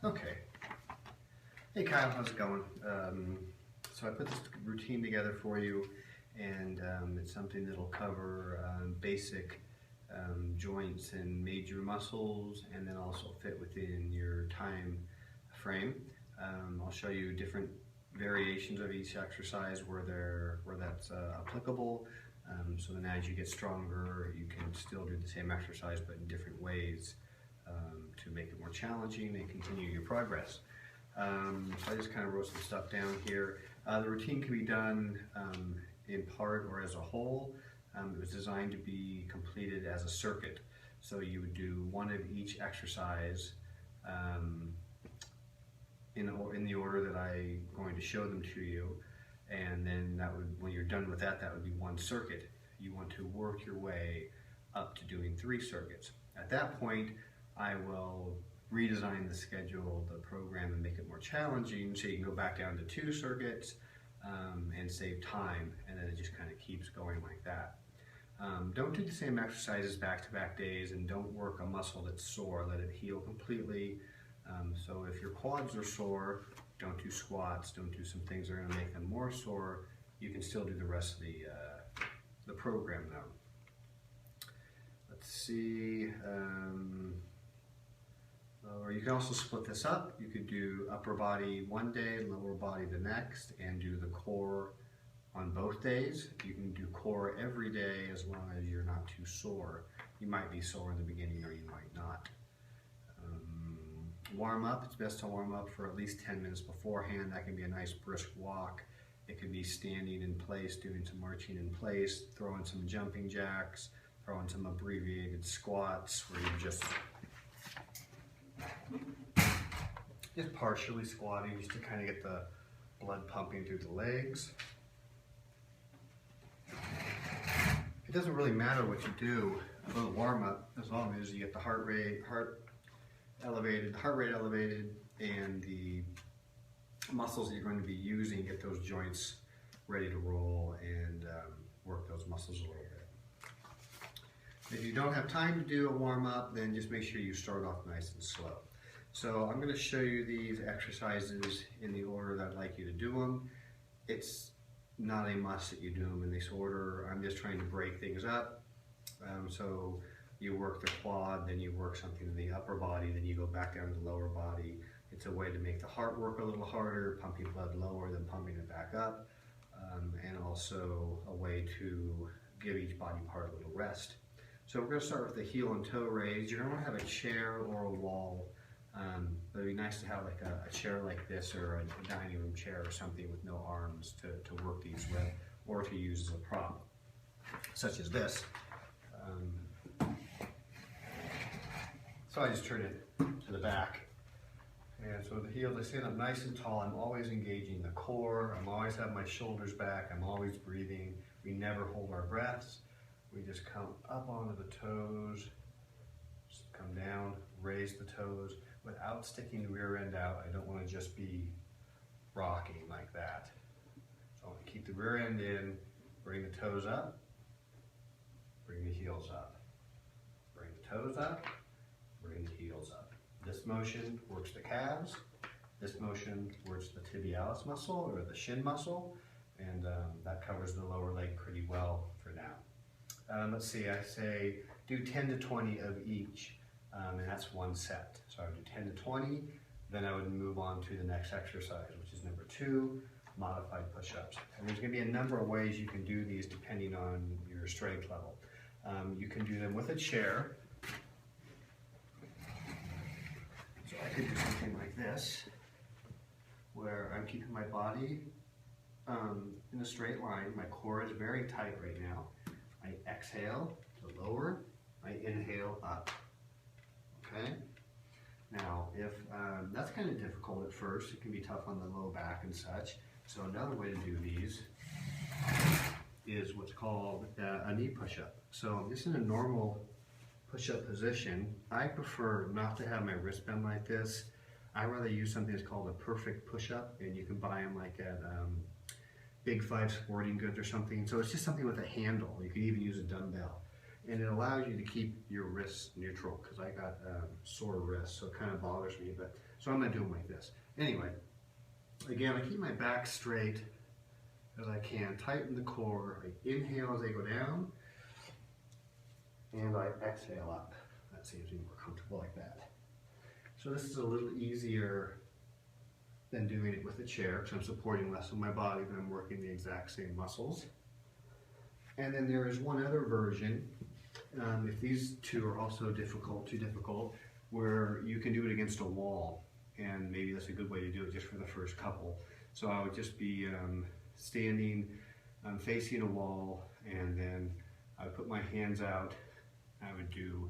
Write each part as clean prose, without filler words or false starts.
Okay. Hey Kyle, how's it going? So I put this routine together for you, and it's something that'll cover basic joints and major muscles, and then also fit within your time frame. I'll show you different variations of each exercise where that's applicable. So then as you get stronger, you can still do the same exercise but in different ways to make it more challenging and continue your progress. So I just kind of wrote some stuff down here. The routine can be done in part or as a whole. It was designed to be completed as a circuit. So you would do one of each exercise in the order that I'm going to show them to you. And then when you're done with that, that would be one circuit. You want to work your way up to doing 3 circuits. At that point, I will redesign the schedule, the program, and make it more challenging so you can go back down to 2 circuits and save time, and then it just kind of keeps going like that. Don't do the same exercises back-to-back days, and don't work a muscle that's sore. Let it heal completely. So if your quads are sore, don't do squats, don't do some things that are going to make them more sore. You can still do the rest of the program though. Let's see. Or you can also split this up. You could do upper body one day, lower body the next, and do the core on both days. You can do core every day as long as you're not too sore. You might be sore in the beginning or you might not. Warm up, it's best to warm up for at least 10 minutes beforehand. That can be a nice brisk walk. It could be standing in place, doing some marching in place, throwing some jumping jacks, throwing some abbreviated squats where you're just partially squatting just to kind of get the blood pumping through the legs. It doesn't really matter what you do for the warm up as long as you get the heart rate elevated, and the muscles that you're going to be using, get those joints ready to roll and work those muscles a little bit. If you don't have time to do a warm-up, then just make sure you start off nice and slow. So I'm going to show you these exercises in the order that I'd like you to do them. It's not a must that you do them in this order. I'm just trying to break things up. So you work the quad, then you work something in the upper body, then you go back down to the lower body. It's a way to make the heart work a little harder, pumping blood lower than pumping it back up, and also a way to give each body part a little rest. So we're going to start with the heel and toe raise. You're going to want to have a chair or a wall. It'd be nice to have like a chair like this, or a dining room chair or something with no arms to work these with, or to use as a prop, such as this. So I just turn it to the back. And so the heels, I stand up nice and tall. I'm always engaging the core. I'm always have my shoulders back. I'm always breathing. We never hold our breaths. We just come up onto the toes, just come down, raise the toes without sticking the rear end out. I don't want to just be rocking like that. So I want to keep the rear end in, bring the toes up, bring the heels up, bring the toes up, bring the heels up. This motion works the calves. This motion works the tibialis muscle or the shin muscle, and that covers the lower leg pretty well for now. Let's see, I say do 10 to 20 of each, and that's one set. So I would do 10 to 20, then I would move on to the next exercise, which is number 2, modified push-ups. And there's going to be a number of ways you can do these depending on your strength level. You can do them with a chair. So I could do something like this, where I'm keeping my body in a straight line. My core is very tight right now. I exhale to lower, I inhale up. Okay? Now, if that's kind of difficult at first, it can be tough on the low back and such. So another way to do these is what's called a knee push-up. So this is a normal push-up position. I prefer not to have my wrist bend like this. I rather use something that's called a perfect push-up, and you can buy them like at Big 5 Sporting Goods or something. So it's just something with a handle. You could even use a dumbbell. and it allows you to keep your wrists neutral, because I got sore wrists, so it kind of bothers me, but so I'm gonna do them like this. Anyway, again, I keep my back straight as I can, tighten the core. I inhale as I go down, and I exhale up. That seems to be more comfortable like that. So this is a little easier than doing it with a chair, because I'm supporting less of my body, but I'm working the exact same muscles. And then there is one other version, if these two are also too difficult, where you can do it against a wall, and maybe that's a good way to do it just for the first couple. So I would just be standing, facing a wall, and then I would put my hands out. I would do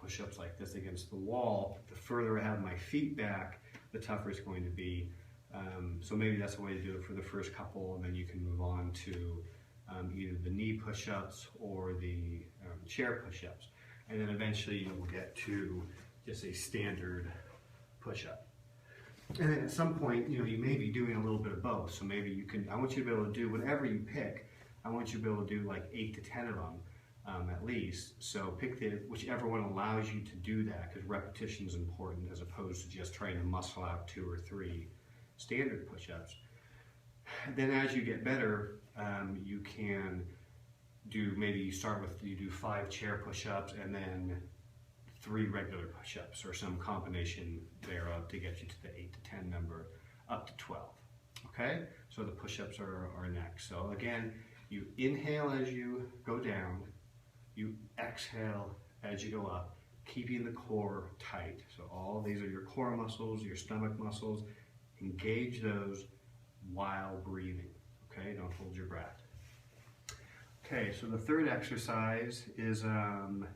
push-ups like this against the wall. The further I have my feet back, the tougher it's going to be. So maybe that's a way to do it for the first couple, and then you can move on to either the knee push-ups or the chair push-ups. And then eventually you will get to just a standard push-up. And then at some point, you know, you may be doing a little bit of both. So maybe you can, I want you to be able to do whatever you pick. I want you to be able to do like 8 to 10 of them at least. So pick whichever one allows you to do that, because repetition is important as opposed to just trying to muscle out 2 or 3 standard push-ups. Then as you get better, you can do, maybe you start with, you do 5 chair push-ups and then 3 regular push-ups, or some combination thereof to get you to the 8 to 10 number, up to 12. Okay, so the push-ups are next. So again, you inhale as you go down, you exhale as you go up, keeping the core tight. So all these are your core muscles, your stomach muscles. Engage those while breathing. Okay, don't hold your breath. Okay, so the third exercise is a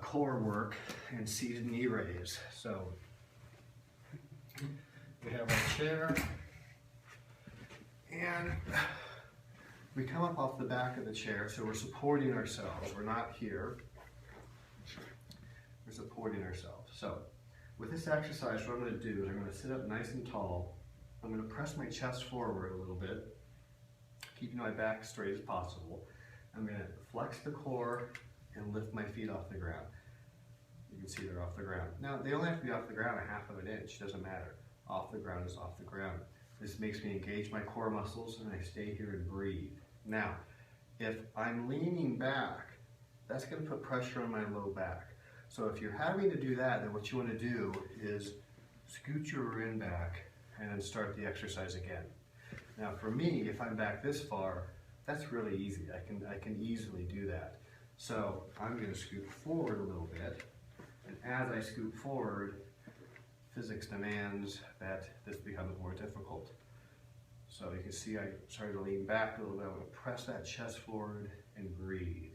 core work and seated knee raise. So we have our chair, and we come up off the back of the chair, so we're supporting ourselves. We're not here. We're supporting ourselves. So with this exercise, what I'm going to do is I'm going to sit up nice and tall. I'm going to press my chest forward a little bit, keeping my back straight as possible. I'm going to flex the core and lift my feet off the ground. You can see they're off the ground. Now, they only have to be off the ground a half of an inch, doesn't matter. Off the ground is off the ground. This makes me engage my core muscles, and I stay here and breathe. Now, if I'm leaning back, that's going to put pressure on my low back. So if you're having to do that, then what you want to do is scoot your rear end back and then start the exercise again. Now for me, if I'm back this far, that's really easy. I can easily do that. So I'm going to scoot forward a little bit, and as I scoot forward, physics demands that this becomes more difficult. So you can see I started to lean back a little bit. I'm going to press that chest forward and breathe.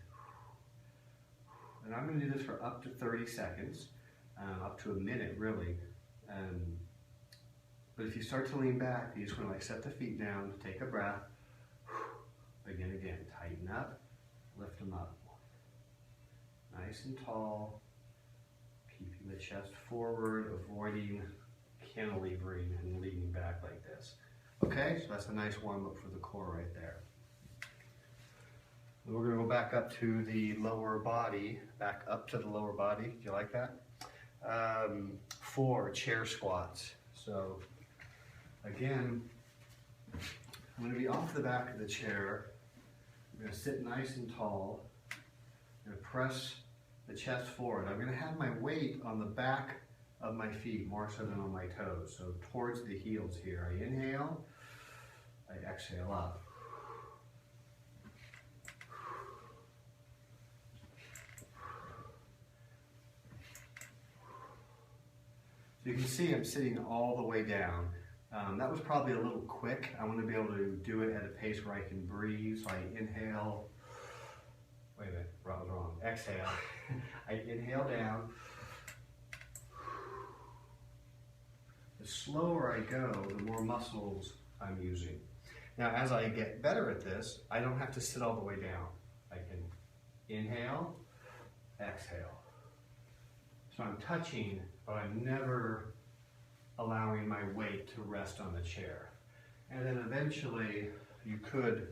And I'm going to do this for up to 30 seconds, up to a minute really. But if you start to lean back, you just want to like set the feet down, take a breath, begin again, tighten up, lift them up. Nice and tall, keeping the chest forward, avoiding cantilevering and leaning back like this. Okay, so that's a nice warm up for the core right there. And we're going to go back up to the lower body, back up to the lower body. Do you like that? For chair squats. So again, I'm going to be off the back of the chair. I'm going to sit nice and tall. I'm going to press the chest forward. I'm going to have my weight on the back of my feet more so than on my toes. So towards the heels here. I inhale, I exhale up. So you can see I'm sitting all the way down. That was probably a little quick. I want to be able to do it at a pace where I can breathe. So I inhale, wait a minute, I was wrong. Exhale. I inhale down. The slower I go, the more muscles I'm using. Now as I get better at this, I don't have to sit all the way down. I can inhale, exhale. So I'm touching, but I'm never allowing my weight to rest on the chair. And then eventually you could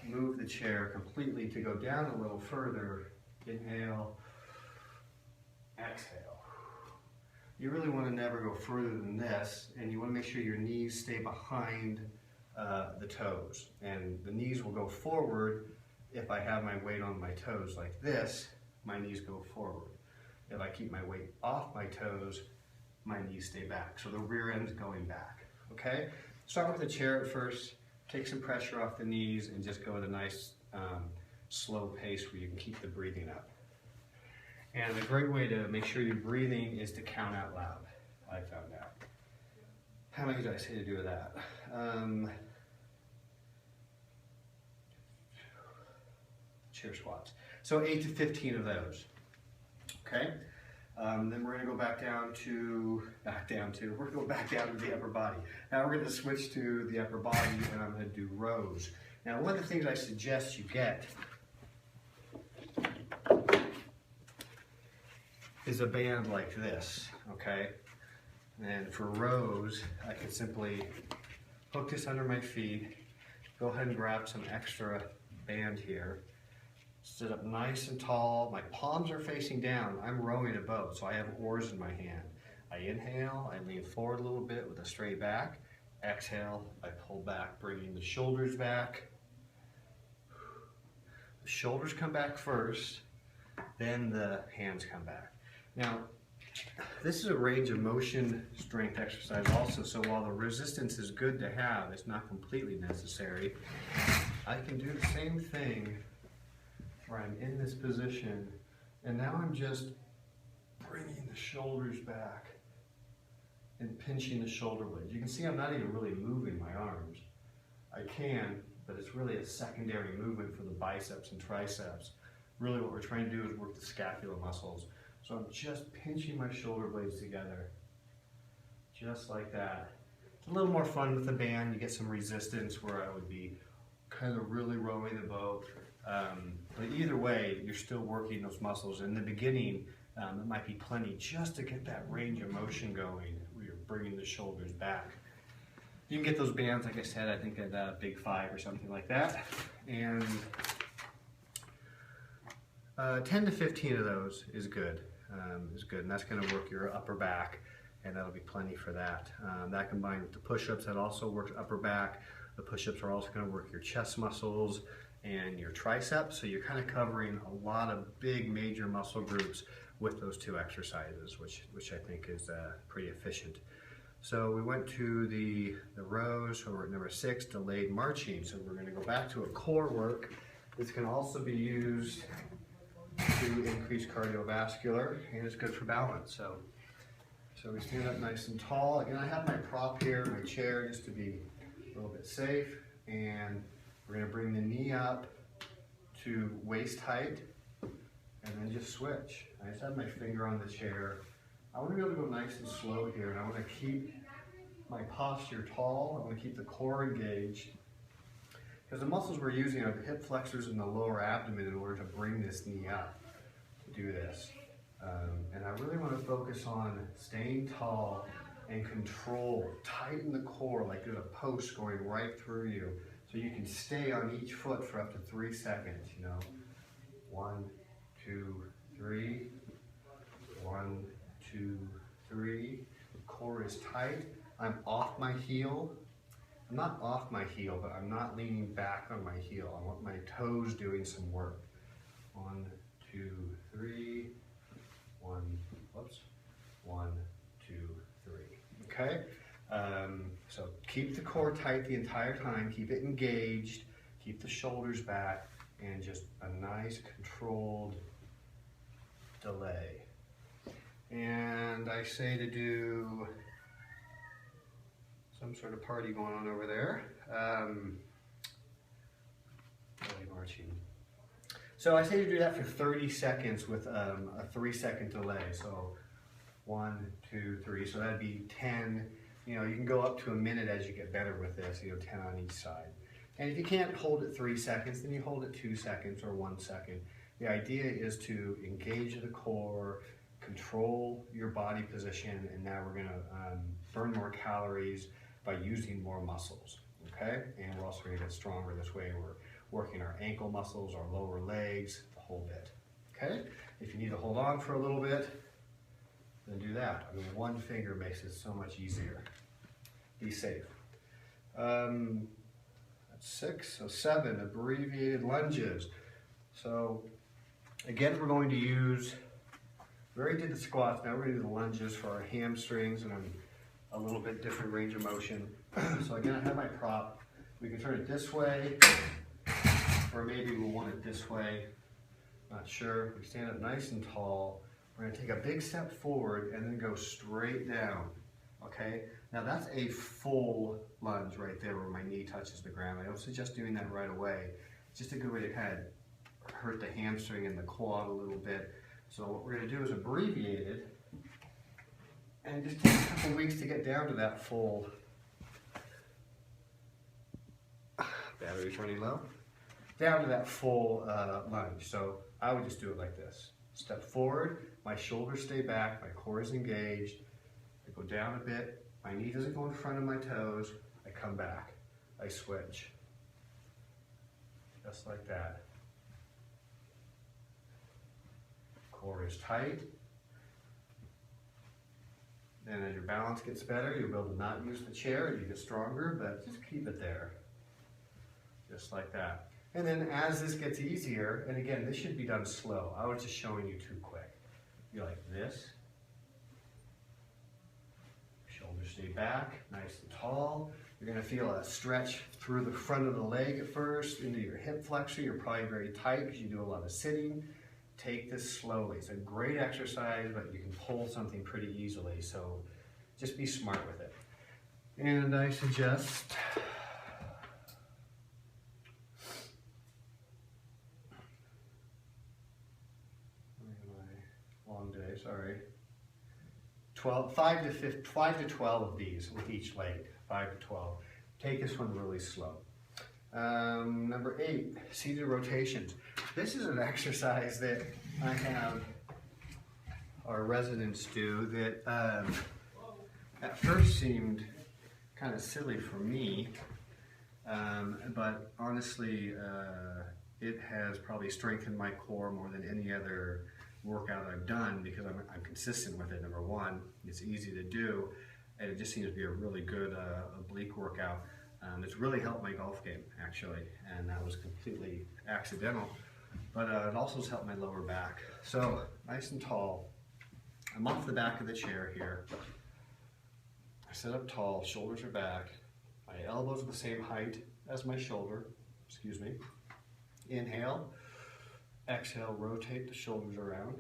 move the chair completely to go down a little further. Inhale, exhale. You really want to never go further than this, and you want to make sure your knees stay behind the toes. And the knees will go forward if I have my weight on my toes like this, my knees go forward. If I keep my weight off my toes, my knees stay back. So the rear end's going back, okay? Start with the chair at first, take some pressure off the knees, and just go at a nice slow pace where you can keep the breathing up. And a great way to make sure you're breathing is to count out loud, I found out. How many did I say to do that? Chair squats. So 8 to 15 of those, okay? Then we're gonna go back down to the upper body. Now we're gonna switch to the upper body and I'm gonna do rows. Now one of the things I suggest you get is a band like this, okay? And for rows, I can simply hook this under my feet, go ahead and grab some extra band here, sit up nice and tall, my palms are facing down, I'm rowing a boat, so I have oars in my hand. I inhale, I lean forward a little bit with a straight back, exhale, I pull back, bringing the shoulders back. The shoulders come back first, then the hands come back. Now, this is a range of motion strength exercise also, so while the resistance is good to have, it's not completely necessary. I can do the same thing where I'm in this position, and now I'm just bringing the shoulders back and pinching the shoulder blades. You can see I'm not even really moving my arms. I can, but it's really a secondary movement for the biceps and triceps. Really what we're trying to do is work the scapular muscles. So I'm just pinching my shoulder blades together, just like that. It's a little more fun with the band. You get some resistance where I would be kind of really rowing the boat. But either way, you're still working those muscles. In the beginning, it might be plenty just to get that range of motion going where you're bringing the shoulders back. You can get those bands, like I said, I think at Big 5 or something like that. And 10 to 15 of those is good. And that's going to work your upper back, and that'll be plenty for that. That combined with the push-ups, that also works upper back. The push-ups are also going to work your chest muscles and your triceps, so you're kind of covering a lot of big major muscle groups with those two exercises, which I think is pretty efficient. So we went to the rows, so we're at number 6, delayed marching. So we're going to go back to a core work. This can also be used to increase cardiovascular, and it's good for balance. So we stand up nice and tall. Again, I have my prop here, my chair, just to be a little bit safe. And we're going to bring the knee up to waist height, and then just switch. I just have my finger on the chair. I want to be able to go nice and slow here, and I want to keep my posture tall. I want to keep the core engaged. Because the muscles we're using are the hip flexors and the lower abdomen in order to bring this knee up to do this. And I really want to focus on staying tall and control, tighten the core like there's a post going right through you. So you can stay on each foot for up to 3 seconds, you know. 1, 2, 3. 1, 2, 3. The core is tight. I'm off my heel. I'm not off my heel, but I'm not leaning back on my heel. I want my toes doing some work. 1, 2, 3. 1, 2, 3. Okay? So keep the core tight the entire time. Keep it engaged. Keep the shoulders back, and just a nice controlled delay. And I say to do some sort of party going on over there. Marching. So I say to do that for 30 seconds with a 3-second delay. So 1, 2, 3. So that'd be 10. You know, you can go up to a minute as you get better with this. 10 on each side. And if you can't hold it 3 seconds, then you hold it 2 seconds or 1 second. The idea is to engage the core, control your body position, and now we're going to burn more calories by using more muscles, okay? And we're also going to get stronger this way. working our ankle muscles, our lower legs, the whole bit. Okay? If you need to hold on for a little bit, then do that. I mean, one finger makes it so much easier. Be safe. That's 6, so 7, abbreviated lunges. So again, we're going to use, we already did the squats, now we're going to do the lunges for our hamstrings and a little bit different range of motion. So again, I have my prop. We can turn it this way, or maybe we'll want it this way. Not sure. We stand up nice and tall. We're going to take a big step forward and then go straight down. Okay? Now that's a full lunge right there where my knee touches the ground. I don't suggest doing that right away. It's just a good way to kind of hurt the hamstring and the quad a little bit. So what we're going to do is abbreviate it and just take a couple weeks to get down to that full. Battery's running low. Down to that full lunge. So I would just do it like this. Step forward, my shoulders stay back, my core is engaged. I go down a bit, my knee doesn't go in front of my toes, I come back, I switch. Just like that. Core is tight. And as your balance gets better, you'll be able to not use the chair and you get stronger, but just keep it there. Just like that. And then as this gets easier, and again, this should be done slow. I was just showing you too quick. You're like this. Shoulders stay back, nice and tall. You're gonna feel a stretch through the front of the leg at first, into your hip flexor. You're probably very tight because you do a lot of sitting. Take this slowly. It's a great exercise, but you can pull something pretty easily. So just be smart with it. And I suggest long day, sorry. 5 to 12 of these with each leg, 5 to 12. Take this one really slow. Number 8, seated rotations. This is an exercise that I have our residents do that at first seemed kind of silly for me, but honestly, it has probably strengthened my core more than any other workout I've done because I'm consistent with it. Number one, it's easy to do, and it just seems to be a really good oblique workout. It's really helped my golf game, actually, and that was completely accidental, but it also has helped my lower back. So, nice and tall. I'm off the back of the chair here. I sit up tall, shoulders are back. My elbows are the same height as my shoulder, excuse me. Inhale. Exhale, rotate the shoulders around,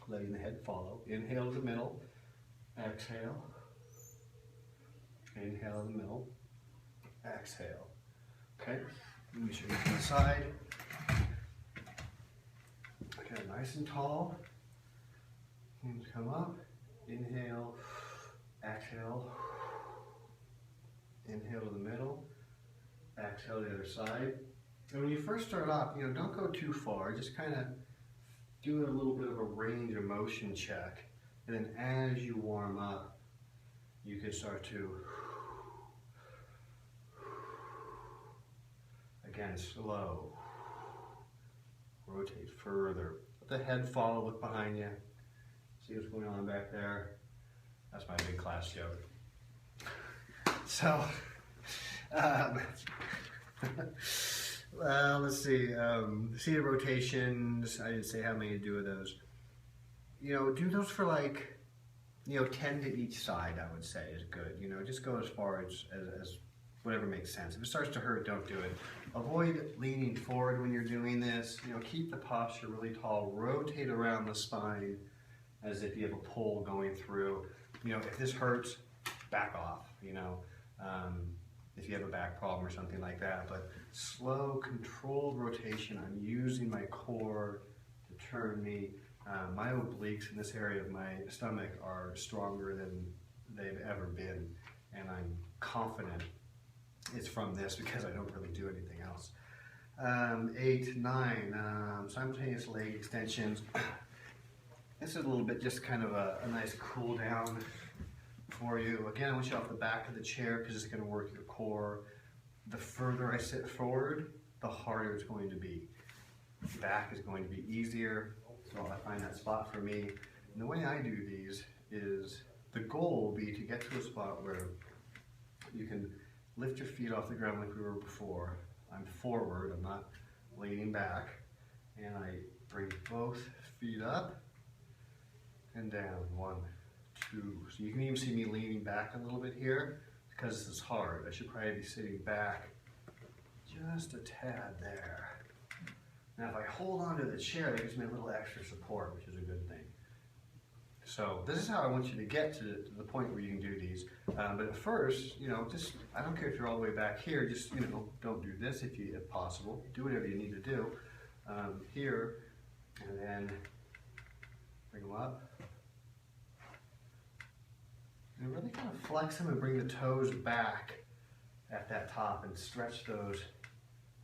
letting the head follow. Inhale to the middle, exhale, inhale to the middle, exhale. Okay, let me show you from the side. Okay, nice and tall. Hands come up, inhale, exhale, inhale to the middle, exhale to the other side. And when you first start off, don't go too far. Just kind of do a little bit of a range of motion check. And then as you warm up, you can start to, again, slow. Rotate further. Let the head follow, look behind you. See what's going on back there. That's my big class joke. So, well, let's see, seated rotations, I didn't say how many to do of those. Do those for like, 10 to each side, I would say is good. Just go as far as whatever makes sense. If it starts to hurt, don't do it. Avoid leaning forward when you're doing this. Keep the posture really tall. Rotate around the spine as if you have a pull going through. If this hurts, back off, if you have a back problem or something like that. But slow, controlled rotation. I'm using my core to turn me. My obliques in this area of my stomach are stronger than they've ever been, and I'm confident it's from this because I don't really do anything else. 8, 9, simultaneous leg extensions. This is a little bit just kind of a nice cool down for you. Again, I want you off the back of the chair because it's going to work your core. the further I sit forward, the harder it's going to be. Back is going to be easier, so I find that spot for me. And the way I do these is, the goal will be to get to a spot where you can lift your feet off the ground like we were before. I'm forward, I'm not leaning back, and I bring both feet up and down. 1, 2. So you can even see me leaning back a little bit here because this is hard. I should probably be sitting back just a tad there. Now if I hold onto the chair, it gives me a little extra support, which is a good thing. So this is how I want you to get to the point where you can do these. But at first, you know, just, I don't care if you're all the way back here, just, you know, don't do this if possible. Do whatever you need to do here, and then bring them up. And really kind of flex them and bring the toes back at that top and stretch those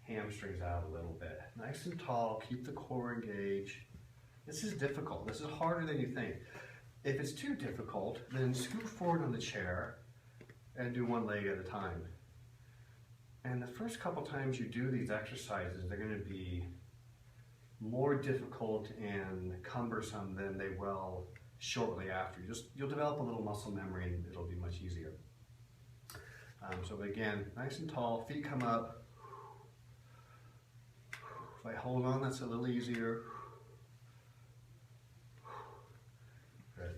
hamstrings out a little bit. Nice and tall, keep the core engaged. This is difficult. This is harder than you think. If it's too difficult, then scoot forward on the chair and do one leg at a time. And the first couple times you do these exercises, they're going to be more difficult and cumbersome than they will shortly after. You'll develop a little muscle memory and it'll be much easier. So again, nice and tall, feet come up. If I hold on, that's a little easier. Good.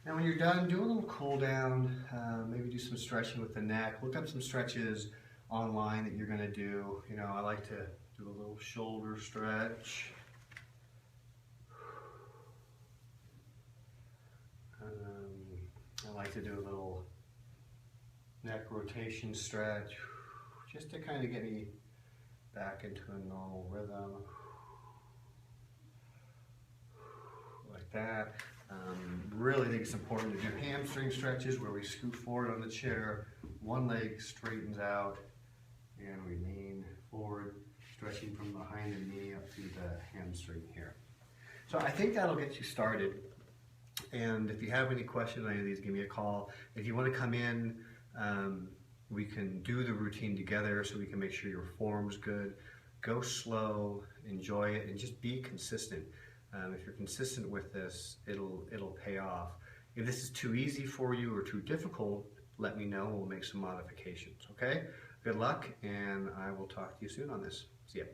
Now when you're done, do a little cool down, maybe do some stretching with the neck. Look up some stretches online that you're going to do. You know, I like to do a little shoulder stretch. I like to do a little neck rotation stretch, just to kind of get me back into a normal rhythm, like that. Really think it's important to do hamstring stretches where we scoot forward on the chair, one leg straightens out, and we lean forward, stretching from behind the knee up to the hamstring here. So I think that'll get you started. And if you have any questions on any of these, give me a call. If you want to come in, we can do the routine together so we can make sure your form's good. Go slow, enjoy it, and just be consistent. If you're consistent with this, it'll pay off. If this is too easy for you or too difficult, let me know. We'll make some modifications, okay? Good luck, and I will talk to you soon on this. See ya.